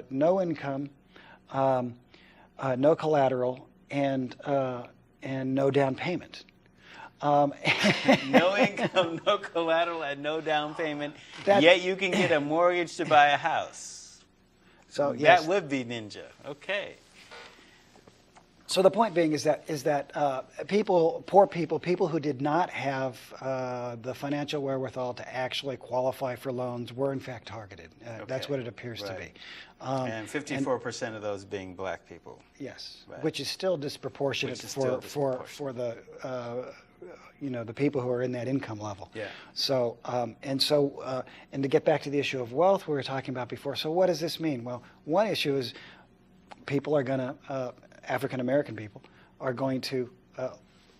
[SPEAKER 2] no income, no collateral, and no down payment.
[SPEAKER 1] No income, no collateral, and no down payment, yet you can get a mortgage to buy a house.
[SPEAKER 2] So yes.
[SPEAKER 1] That would be ninja. Okay.
[SPEAKER 2] So the point being is that poor people who did not have the financial wherewithal to actually qualify for loans were in fact targeted. That's what it appears to be.
[SPEAKER 1] And 54% of those being black people.
[SPEAKER 2] Yes,
[SPEAKER 1] right.
[SPEAKER 2] Which is still disproportionate for the the people who are in that income level.
[SPEAKER 1] Yeah.
[SPEAKER 2] So and to get back to the issue of wealth we were talking about before. So what does this mean? Well, one issue is people are going to African American people are going to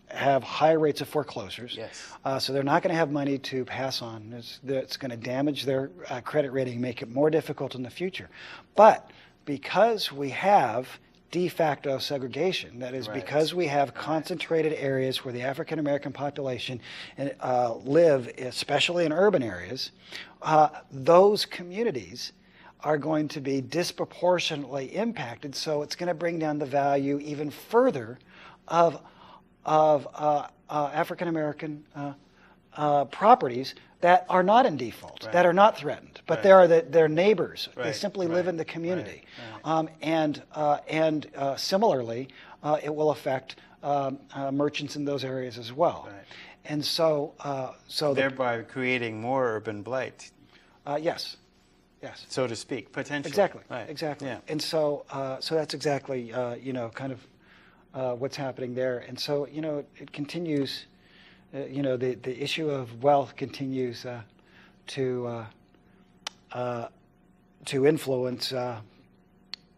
[SPEAKER 2] have high rates of foreclosures.
[SPEAKER 1] Yes.
[SPEAKER 2] So they're not going to have money to pass on. It's going to damage their credit rating, make it more difficult in the future. But because we have de facto segregation, that is, because we have concentrated areas where the African American population live, especially in urban areas, those communities are going to be disproportionately impacted, so it's going to bring down the value even further of African American properties that are not in default, that are not threatened, but they are their neighbors. They simply live in the community, and similarly, it will affect merchants in those areas as well, and so
[SPEAKER 1] thereby creating more urban blight.
[SPEAKER 2] Yes. Yes.
[SPEAKER 1] So to speak, potentially.
[SPEAKER 2] Exactly.
[SPEAKER 1] Right.
[SPEAKER 2] Exactly.
[SPEAKER 1] Yeah.
[SPEAKER 2] And so that's exactly kind of what's happening there. And so it continues. The issue of wealth continues to influence the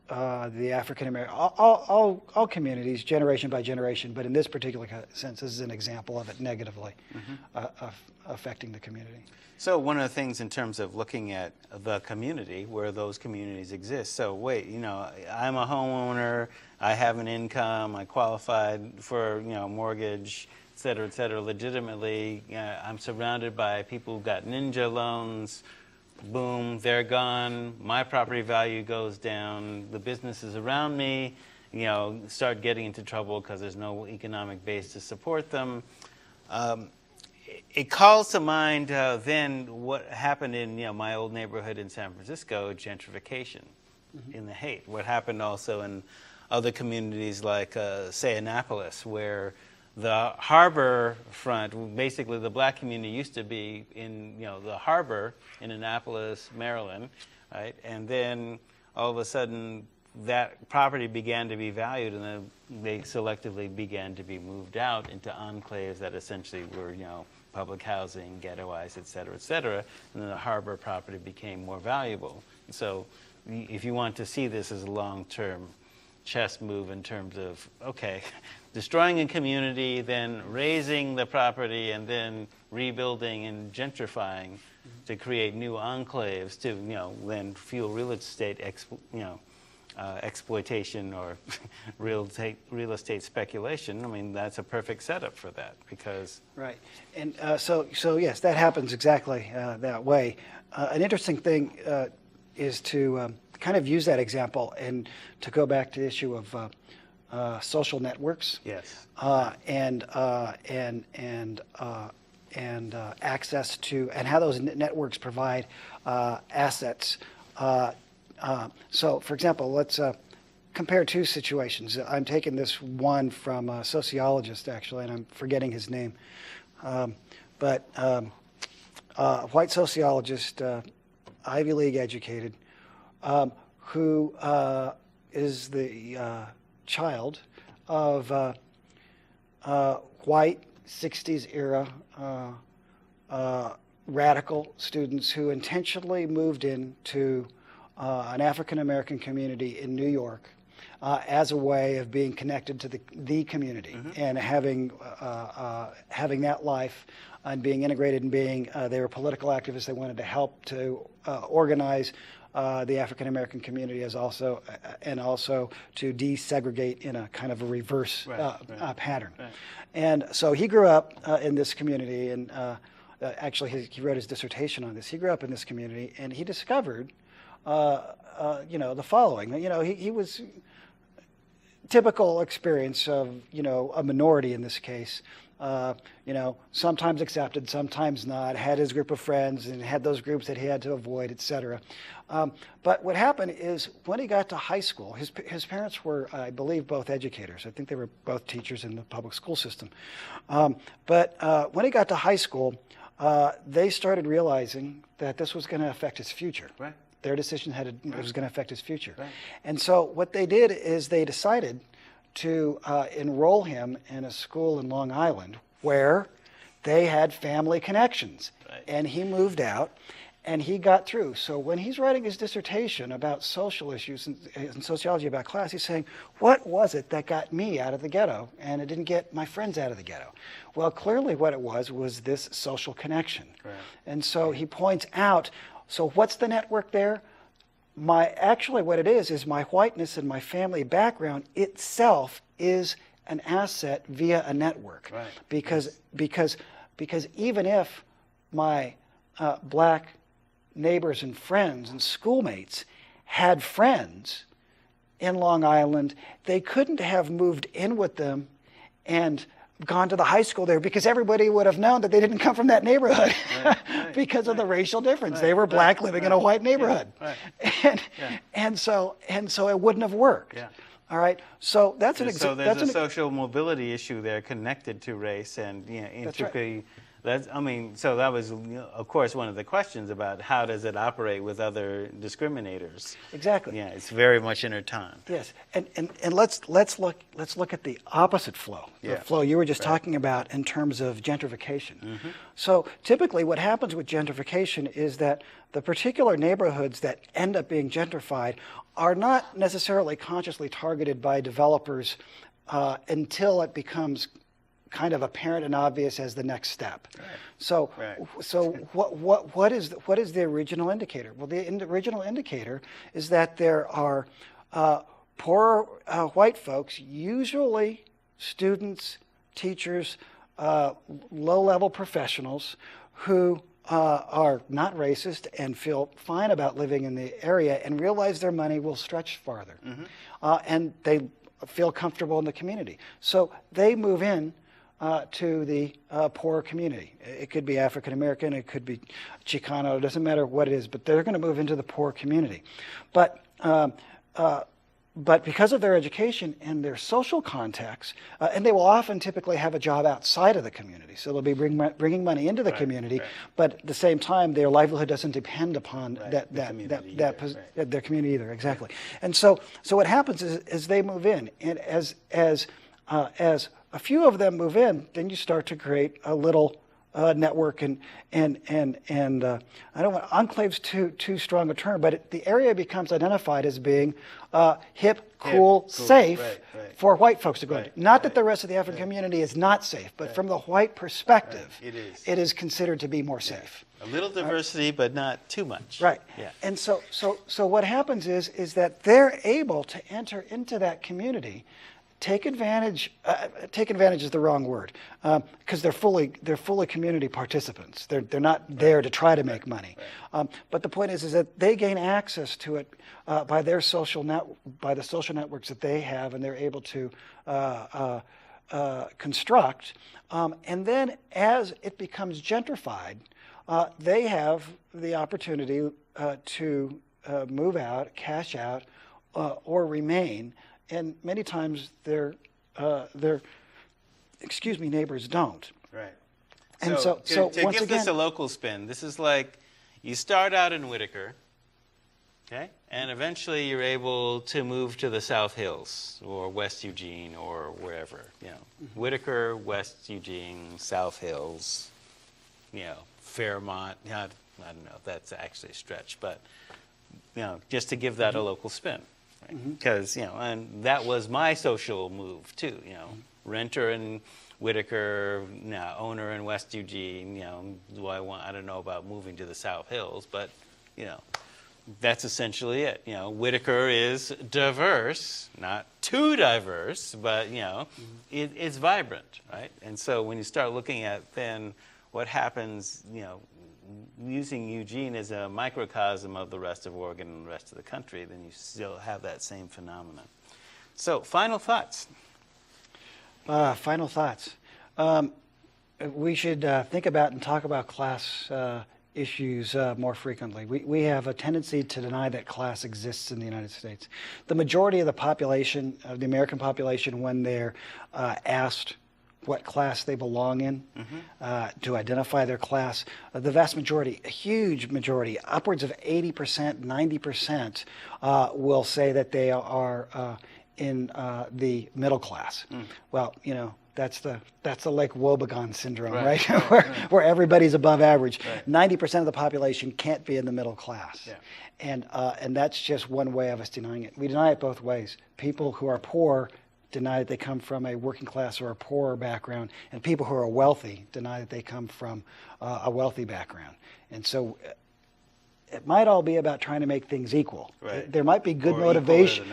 [SPEAKER 2] African American all communities, generation by generation. But in this particular sense, this is an example of it negatively affecting the community.
[SPEAKER 1] So one of the things in terms of looking at the community, where those communities exist. So wait, I'm a homeowner, I have an income, I qualified for, mortgage, et cetera, legitimately. I'm surrounded by people who've got ninja loans. Boom, they're gone. My property value goes down. The businesses around me, start getting into trouble because there's no economic base to support them. It calls to mind then what happened in my old neighborhood in San Francisco, gentrification in the Haight. What happened also in other communities like, say, Annapolis, where the harbor front, basically the black community used to be in the harbor in Annapolis, Maryland, right? And then all of a sudden that property began to be valued, and then they selectively began to be moved out into enclaves that essentially were public housing, ghettoized, et cetera, and then the harbor property became more valuable. So if you want to see this as a long-term chess move in terms of, okay, destroying a community, then raising the property, and then rebuilding and gentrifying to create new enclaves to, then fuel real estate exploitation or real estate speculation. I mean, that's a perfect setup for that because...
[SPEAKER 2] Right. And so yes, that happens exactly that way. An interesting thing is to kind of use that example and to go back to the issue of social networks.
[SPEAKER 1] Yes.
[SPEAKER 2] And access to, and how those networks provide assets. So, for example, let's compare two situations. I'm taking this one from a sociologist, actually, and I'm forgetting his name. But a white sociologist, Ivy League educated, who is the child of white 60s era radical students who intentionally moved into an African American community in New York as a way of being connected to the community and having that life and being integrated and being they were political activists. They wanted to help to organize the African American community as also to desegregate in a kind of a reverse pattern. Right. And so he grew up in this community, and actually, he wrote his dissertation on this. He grew up in this community, and he discovered, the following. He was typical experience of, a minority in this case. Sometimes accepted, sometimes not, had his group of friends and had those groups that he had to avoid, etc. But what happened is when he got to high school, his parents were, I believe, both educators. I think they were both teachers in the public school system. But when he got to high school, they started realizing that this was going to affect his future.
[SPEAKER 1] Right.
[SPEAKER 2] Their decision was going to affect his future.
[SPEAKER 1] Right.
[SPEAKER 2] And so what they did is they decided to enroll him in a school in Long Island where they had family connections.
[SPEAKER 1] Right.
[SPEAKER 2] And he moved out and he got through. So when he's writing his dissertation about social issues and sociology about class, he's saying, what was it that got me out of the ghetto and it didn't get my friends out of the ghetto? Well, clearly what it was this social connection.
[SPEAKER 1] Right.
[SPEAKER 2] And so he points out, so what's the network there? Actually what it is my whiteness and my family background itself is an asset via a network.
[SPEAKER 1] Right.
[SPEAKER 2] Because even if my black neighbors and friends and schoolmates had friends in Long Island, they couldn't have moved in with them and gone to the high school there because everybody would have known that they didn't come from that neighborhood because of the racial difference. They were black living in a white neighborhood. And so it wouldn't have worked.
[SPEAKER 1] Yeah.
[SPEAKER 2] All right. So that's an
[SPEAKER 1] So there's a social mobility issue there connected to race and intricately. So that was, of course, one of the questions about how does it operate with other discriminators.
[SPEAKER 2] Exactly.
[SPEAKER 1] Yeah, it's very much intertwined.
[SPEAKER 2] Yes, and let's look at the opposite flow. The flow you were just talking about in terms of gentrification. Mm-hmm. So typically, what happens with gentrification is that the particular neighborhoods that end up being gentrified are not necessarily consciously targeted by developers until it becomes kind of apparent and obvious as the next step.
[SPEAKER 1] Right.
[SPEAKER 2] So what is the original indicator? Well, the original indicator is that there are poor white folks, usually students, teachers, low-level professionals who are not racist and feel fine about living in the area and realize their money will stretch farther. Mm-hmm. And they feel comfortable in the community. So they move in to the poor community. It could be African American, it could be Chicano, it doesn't matter what it is, but they're going to move into the poor community. But because of their education and their social context, and they will often typically have a job outside of the community, so they'll be bringing money into the community, but at the same time, their livelihood doesn't depend upon their community either. Exactly. And so what happens is they move in, and as a few of them move in, then you start to create a little network, and I don't want enclave's too strong a term, but the area becomes identified as being hip, cool, safe for white folks to go into. Not that the rest of the African community is not safe, but from the white perspective, it is considered to be more safe.
[SPEAKER 1] A little diversity, but not too much.
[SPEAKER 2] Right.
[SPEAKER 1] Yeah.
[SPEAKER 2] And so what happens is that they're able to enter into that community. Take advantage is the wrong word, because they're fully community participants. They're not there to try to make money. But the point is that they gain access to it by the social networks that they have, and they're able to construct. And then as it becomes gentrified, they have the opportunity to move out, cash out, or remain. And many times their neighbors don't.
[SPEAKER 1] Right.
[SPEAKER 2] And
[SPEAKER 1] to
[SPEAKER 2] once
[SPEAKER 1] give
[SPEAKER 2] again,
[SPEAKER 1] this a local spin, this is like you start out in Whitaker, okay, and eventually you're able to move to the South Hills or West Eugene or wherever, Whitaker, West Eugene, South Hills, Fairmont. I don't know if that's actually a stretch, but just to give that a local spin. Because, and that was my social move, too, renter in Whitaker, owner in West Eugene, I don't know about moving to the South Hills, but, that's essentially it. Whitaker is diverse, not too diverse, but, it's vibrant, right? And so when you start looking at then what happens, using Eugene as a microcosm of the rest of Oregon and the rest of the country, then you still have that same phenomenon. So, final thoughts.
[SPEAKER 2] Final thoughts. We should think about and talk about class issues more frequently. We have a tendency to deny that class exists in the United States. The majority of the population, of the American population, when they're asked what class they belong in, to identify their class, the vast majority, a huge majority, upwards of 80%, 90%, will say that they are in the middle class. Well, that's the Lake Wobegon syndrome, right? Where everybody's above average. 90% of the population can't be in the middle class. And that's just one way of us denying it. We deny it both ways. People who are poor deny that they come from a working class or a poorer background, and people who are wealthy deny that they come from a wealthy background. And so it might all be about trying to make things equal. There might be good motivation,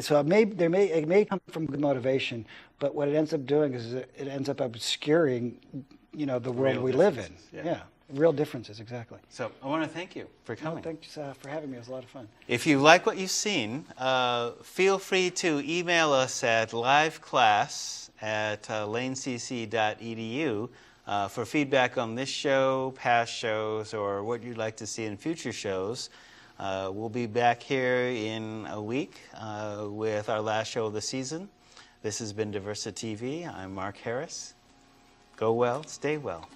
[SPEAKER 2] so it may come from good motivation, but what it ends up doing is it ends up obscuring, the world we live in. Real differences, exactly.
[SPEAKER 1] So I want to thank you for coming.
[SPEAKER 2] Thanks for having me. It was a lot of fun.
[SPEAKER 1] If you like what you've seen, feel free to email us at liveclass@lanecc.edu for feedback on this show, past shows, or what you'd like to see in future shows. We'll be back here in a week with our last show of the season. This has been DiversiTV. I'm Mark Harris. Go well, stay well.